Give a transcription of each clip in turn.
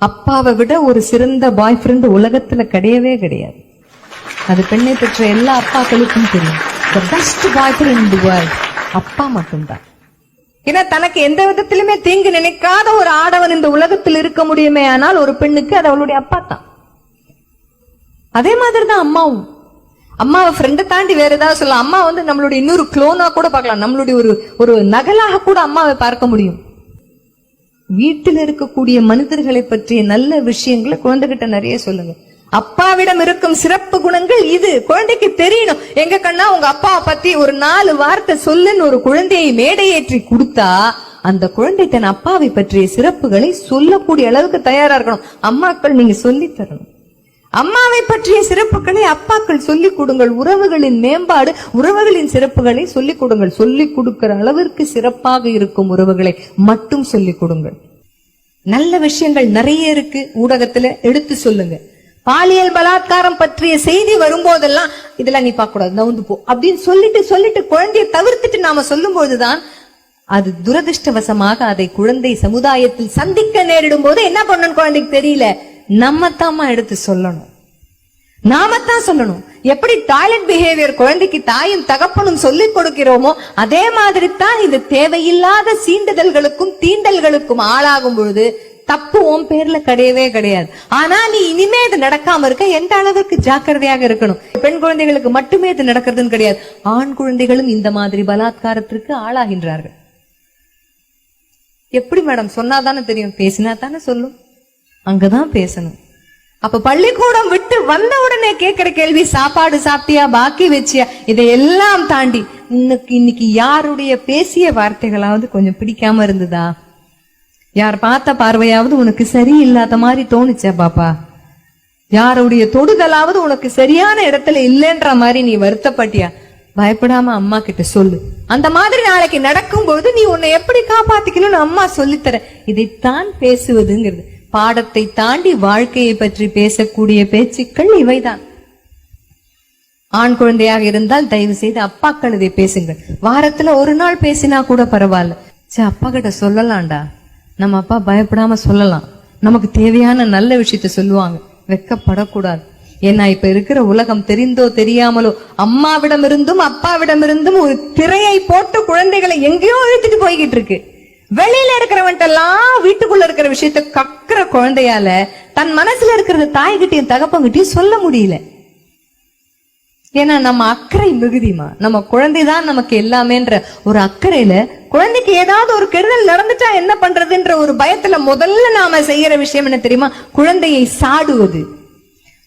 அப்பாவை விட ஒரு சிறந்த பாய் ஃப்ரெண்ட் உலகத்துல கிடையவே கிடையாது. அது பெண்ணை பெற்ற எல்லா அப்பாக்களுக்கும் தெரியும். The best boyfriend in the world அப்பா மட்டும்தான். ஏன்னா தனக்கு எந்த விதத்திலுமே தீங்கு நினைக்காத ஒரு ஆடவன் இந்த உலகத்தில் இருக்க முடியுமே, ஆனால் ஒரு பெண்ணுக்கு அது அவளுடைய அப்பா தான். அதே மாதிரிதான் அம்மாவும். அம்மாவை ஃப்ரெண்டை தாண்டி வேற ஏதாவது சொல்லலாம். அம்மா நம்மளுடைய இன்னொரு குளோனா கூட பார்க்கலாம், நம்மளுடைய ஒரு நகலாக கூட அம்மாவை பார்க்க முடியும். வீட்டில் இருக்கக்கூடிய மனிதர்களை பற்றிய நல்ல விஷயங்களை குழந்தைகிட்ட நிறைய சொல்லுங்க. அப்பாவிடம் இருக்கும் சிறப்பு குணங்கள் இது குழந்தைக்கு தெரியணும். எங்க கண்ணா உங்க அப்பாவை பத்தி ஒரு 4 வார்த்தை சொல்லுன்னு ஒரு குழந்தையை மேடையேற்றி கொடுத்தா அந்த குழந்தை தன் அப்பாவை பற்றிய சிறப்புகளை சொல்லக்கூடிய அளவுக்கு தயாரா இருக்கணும். அம்மாக்கள் நீங்க சொல்லி தரணும். அம்மாவை பற்றிய சிறப்புகளை அப்பாக்கள் சொல்லிக் கொடுங்கள். உறவுகளின் மேம்பாடு, உறவுகளின் சிறப்புகளை சொல்லிக் கொடுங்கள். சொல்லிக் கொடுக்கிற அளவிற்கு சிறப்பாக இருக்கும் உறவுகளை மட்டும் சொல்லிக் கொடுங்கள். நல்ல விஷயங்கள் நிறைய இருக்கு, ஊடகத்துல எடுத்து சொல்லுங்க. பாலியல் பலாத்காரம் பற்றிய செய்தி வரும்போதெல்லாம் இதெல்லாம் நீ பார்க்க கூடாது, நவுந்து போ அப்படின்னு சொல்லிட்டு குழந்தையை தவிர்த்துட்டு நாம சொல்லும் போதுதான் அது துரதிருஷ்டவசமாக அதை குழந்தை சமுதாயத்தில் சந்திக்க நேரிடும் போது என்ன பண்ணணும் குழந்தைக்கு தெரியல. நம்மத்தாமா எடுத்து சொல்லணும், நாமத்தான் சொல்லணும். எப்படி டாய்லெட் பிஹேவியர் குழந்தைக்கு தாயும் தகப்பனும் சொல்லிக் கொடுக்கிறோமோ அதே மாதிரி தான் இது தேவையில்லாத சீண்டுதல்களுக்கும் தீண்டல்களுக்கும் ஆளாகும் பொழுது தப்பு உன் பேர்ல கிடையவே கிடையாது. ஆனா நீ இனிமே இது நடக்காம இருக்க எந்த அளவுக்கு ஜாக்கிரதையாக இருக்கணும். பெண் குழந்தைகளுக்கு மட்டுமே இது நடக்கிறதுன்னு கிடையாது, ஆண் குழந்தைகளும் இந்த மாதிரி பலாத்காரத்திற்கு ஆளாகின்றார்கள். எப்படி மேடம் சொன்னாதானே தெரியும், பேசினா தானே சொல்லும், அங்கதான் பேசணும். அப்ப பள்ளிக்கூடம் விட்டு வந்த உடனே கேட்கிற கேள்வி சாப்பாடு சாப்பிட்டியா, பாக்கி வச்சியா, இதையெல்லாம் தாண்டி இன்னைக்கு யாருடைய பேசிய வார்த்தைகளாவது கொஞ்சம் பிடிக்காம இருந்ததா, யார் பார்த்த பார்வையாவது உனக்கு சரியில்லாத மாதிரி தோணுச்சா பாப்பா, யாருடைய தொடுதலாவது உனக்கு சரியான இடத்துல இல்லைன்ற மாதிரி நீ வருத்தப்பட்டியா, பயப்படாம அம்மா கிட்ட சொல்லு. அந்த மாதிரி நாளைக்கு நடக்கும் போது நீ உன்னை எப்படி காப்பாத்திக்கணும்னு அம்மா சொல்லித்தர. இதைத்தான் பேசுவதுங்கிறது. பாடத்தை தாண்டி வாழ்க்கையை பற்றி பேசக்கூடிய பேச்சுக்கள் இவைதான். ஆண் குழந்தையாக இருந்தால் தயவு செய்து அப்பாக்கள் இதை பேசுங்கள். வாரத்துல ஒரு நாள் பேசினா கூட பரவாயில்ல. அப்பா கிட்ட சொல்லலாம்டா, நம்ம அப்பா பயப்படாம சொல்லலாம், நமக்கு தேவையான நல்ல விஷயத்த சொல்லுவாங்க, வெக்கப்படக்கூடாது. ஏன்னா இப்ப இருக்கிற உலகம் தெரிந்தோ தெரியாமலோ அம்மாவிடம் இருந்தும் அப்பாவிடம் இருந்தும் ஒரு திரையை போட்டு குழந்தைகளை எங்கேயோ இழுத்துட்டு போய்கிட்டு இருக்கு. வெளியில இருக்கிறவன்ட்டெல்லாம் வீட்டுக்குள்ள இருக்கிற விஷயத்த கக்குற குழந்தையால தன் மனசுல இருக்கிறது தாய்கிட்டையும் தகப்பங்கிட்டையும் சொல்ல முடியல. ஏன்னா நம்ம அக்கறை மிகுதிமா, நம்ம குழந்தைதான் நமக்கு எல்லாமேன்ற ஒரு அக்கறையில குழந்தைக்கு ஏதாவது ஒரு கெடுதல் நடந்துட்டா என்ன பண்றதுன்ற ஒரு பயத்துல முதல்ல நாம செய்யற விஷயம் என்ன தெரியுமா, குழந்தையை சாடுவது.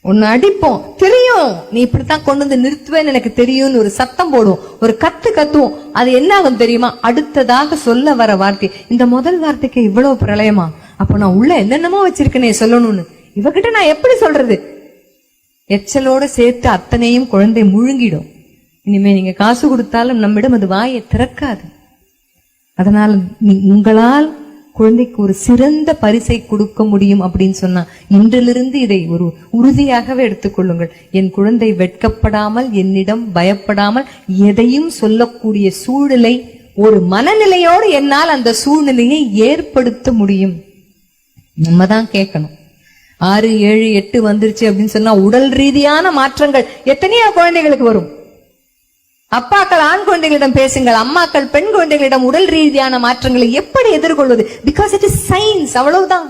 ஒன்னு அடிப்போம், தெரியும் நீ இப்படித்தான் கொண்டு வந்து நிறுத்துவேன்னு எனக்கு தெரியும்னு ஒரு சத்தம் போடுவோம், ஒரு கத்துவோம். அது என்ன ஆகும் தெரியுமா, அடுத்ததாக சொல்ல வர வார்த்தை, இந்த முதல் வார்த்தைக்கு இவ்வளவு பிரளயமா, அப்ப நான் உள்ள என்னென்னமோ வச்சிருக்கேனே சொல்லணும்னு இவகிட்ட நான் எப்படி சொல்றது. எச்சலோட சேர்த்து அத்தனையும் குழந்தை முழுங்கிடும். இனிமே நீங்க காசு கொடுத்தாலும் நம்மிடம் அது வாயை திறக்காது. அதனால உங்களால் குழந்தைக்கு ஒரு சிறந்த பரிசை கொடுக்க முடியும் அப்படின்னு சொன்னா இன்றிலிருந்து இதை ஒரு உறுதியாகவே எடுத்துக்கொள்ளுங்கள். என் குழந்தை வெட்கப்படாமல், என்னிடம் பயப்படாமல் எதையும் சொல்லக்கூடிய சூழ்நிலை, ஒரு மனநிலையோடு என்னால் அந்த சூழ்நிலையை ஏற்படுத்த முடியும். நம்ம தான் கேட்கணும். 6, 7, 8 வந்துருச்சு அப்படின்னு சொன்னா உடல் ரீதியான மாற்றங்கள் எத்தனையோ குழந்தைகளுக்கு வரும். அப்பாக்கள் ஆண் குழந்தைகளிடம் பேசுங்கள், அம்மாக்கள் பெண் குழந்தைகளிடம் உடல் ரீதியான மாற்றங்களை எப்படி எதிர்கொள்வது, பிகாஸ் இட் இஸ் சயின்ஸ், அவ்வளவுதான்.